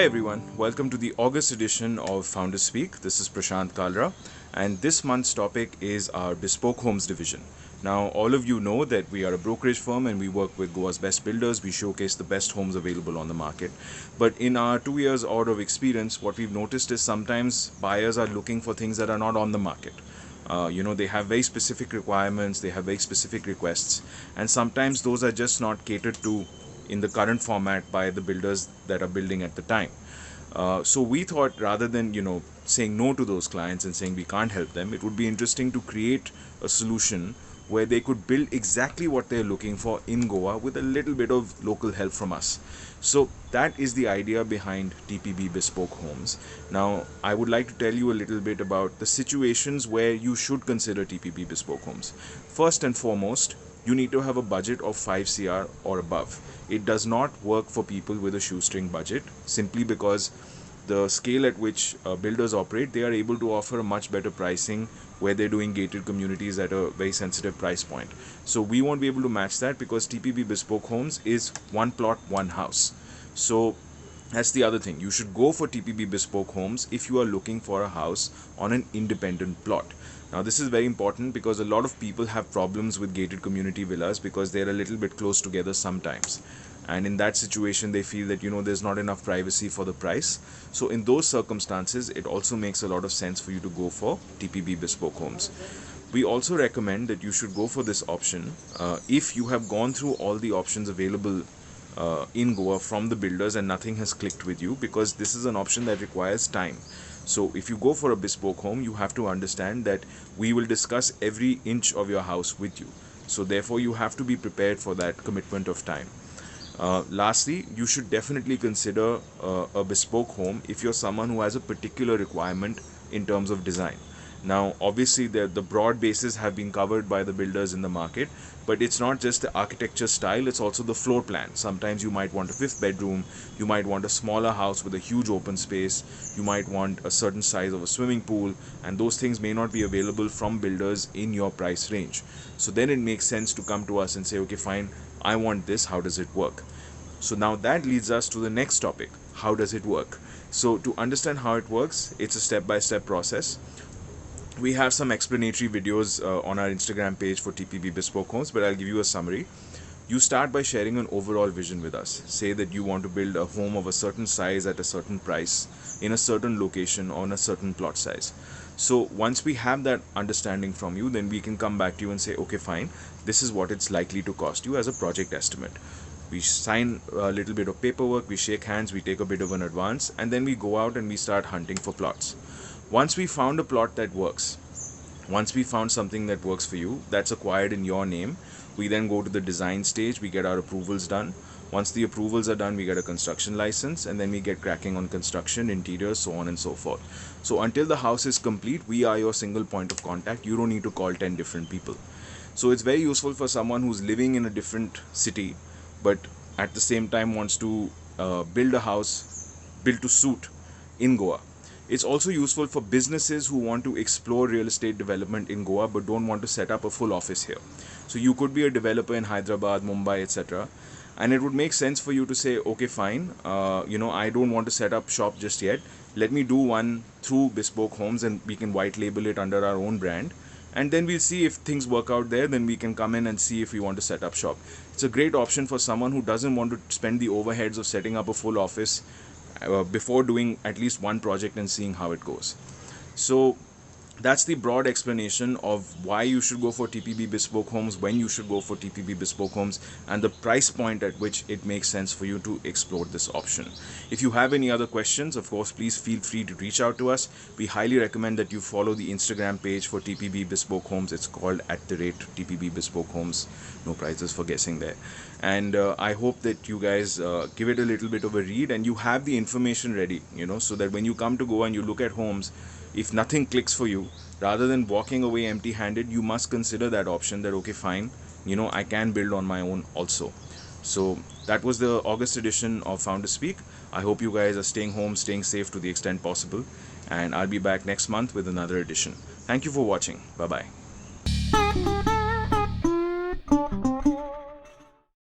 everyone, welcome to the August edition of Founders Speak. This is Prashant Kalra, and this month's topic is our Bespoke Homes division. Now, all of you know that we are a brokerage firm and we work with Goa's best builders. We showcase the best homes available on the market. But in our 2 years odd of experience, what we've noticed is sometimes buyers are looking for things that are not on the market. They have very specific requirements, they have very specific requests, and sometimes those are just not catered to in the current format by the builders that are building at the time. So we thought, rather than saying no to those clients and saying we can't help them, it would be interesting to create a solution where they could build exactly what they're looking for in Goa with a little bit of local help from us. So that is the idea behind TPB Bespoke Homes. Now, I would like to tell you a little bit about the situations where you should consider TPB Bespoke Homes. First and foremost, you need to have a budget of 5 CR or above. It does not work for people with a shoestring budget, simply because the scale at which builders operate, they are able to offer a much better pricing where they're doing gated communities at a very sensitive price point. So we won't be able to match that because TPB Bespoke Homes is one plot, one house. So that's the other thing. You should go for TPB Bespoke Homes if you are looking for a house on an independent plot. Now, this is very important because a lot of people have problems with gated community villas because they're a little bit close together sometimes. And in that situation, they feel that, there's not enough privacy for the price. So in those circumstances, it also makes a lot of sense for you to go for TPB Bespoke Homes. We also recommend that you should go for this option if you have gone through all the options available in Goa from the builders and nothing has clicked with you, because this is an option that requires time. So if you go for a bespoke home, you have to understand that we will discuss every inch of your house with you. So therefore, you have to be prepared for that commitment of time. Lastly, you should definitely consider a bespoke home if you're someone who has a particular requirement in terms of design. Now, obviously, the broad bases have been covered by the builders in the market, but it's not just the architecture style, it's also the floor plan. Sometimes you might want a 5th bedroom, you might want a smaller house with a huge open space, you might want a certain size of a swimming pool, and those things may not be available from builders in your price range. So then it makes sense to come to us and say, okay, fine, I want this, how does it work? So now that leads us to the next topic. How does it work? So to understand how it works, it's a step-by-step process. We have some explanatory videos on our Instagram page for TPB Bespoke Homes, but I'll give you a summary. You start by sharing an overall vision with us. Say that you want to build a home of a certain size at a certain price in a certain location on a certain plot size. So once we have that understanding from you, then we can come back to you and say, okay, fine, this is what it's likely to cost you as a project estimate. We sign a little bit of paperwork, we shake hands, we take a bit of an advance, and then we go out and we start hunting for plots. Once we found a plot that works, once we found something that works for you, that's acquired in your name, we then go to the design stage, we get our approvals done. Once the approvals are done, we get a construction license, and then we get cracking on construction, interiors, so on and so forth. So until the house is complete, we are your single point of contact. You don't need to call 10 different people. So it's very useful for someone who's living in a different city, but at the same time wants to build a house built to suit in Goa. It's also useful for businesses who want to explore real estate development in Goa but don't want to set up a full office here. So you could be a developer in Hyderabad, Mumbai, etc. And it would make sense for you to say, okay, fine, I don't want to set up shop just yet. Let me do one through Bespoke Homes and we can white label it under our own brand. And then we'll see if things work out there, then we can come in and see if we want to set up shop. It's a great option for someone who doesn't want to spend the overheads of setting up a full office before doing at least one project and seeing how it goes. So that's the broad explanation of why you should go for TPB Bespoke Homes, when you should go for TPB Bespoke Homes, and the price point at which it makes sense for you to explore this option. If you have any other questions, of course, please feel free to reach out to us. We highly recommend that you follow the Instagram page for TPB Bespoke Homes. It's called @TPB Bespoke Homes. No prizes for guessing there. And I hope that you guys give it a little bit of a read and you have the information ready, so that when you come to Goa and you look at homes, if nothing clicks for you, rather than walking away empty-handed, you must consider that option that, okay, fine, I can build on my own also. So that was the August edition of Founders Speak. I hope you guys are staying home, staying safe to the extent possible. And I'll be back next month with another edition. Thank you for watching. Bye-bye.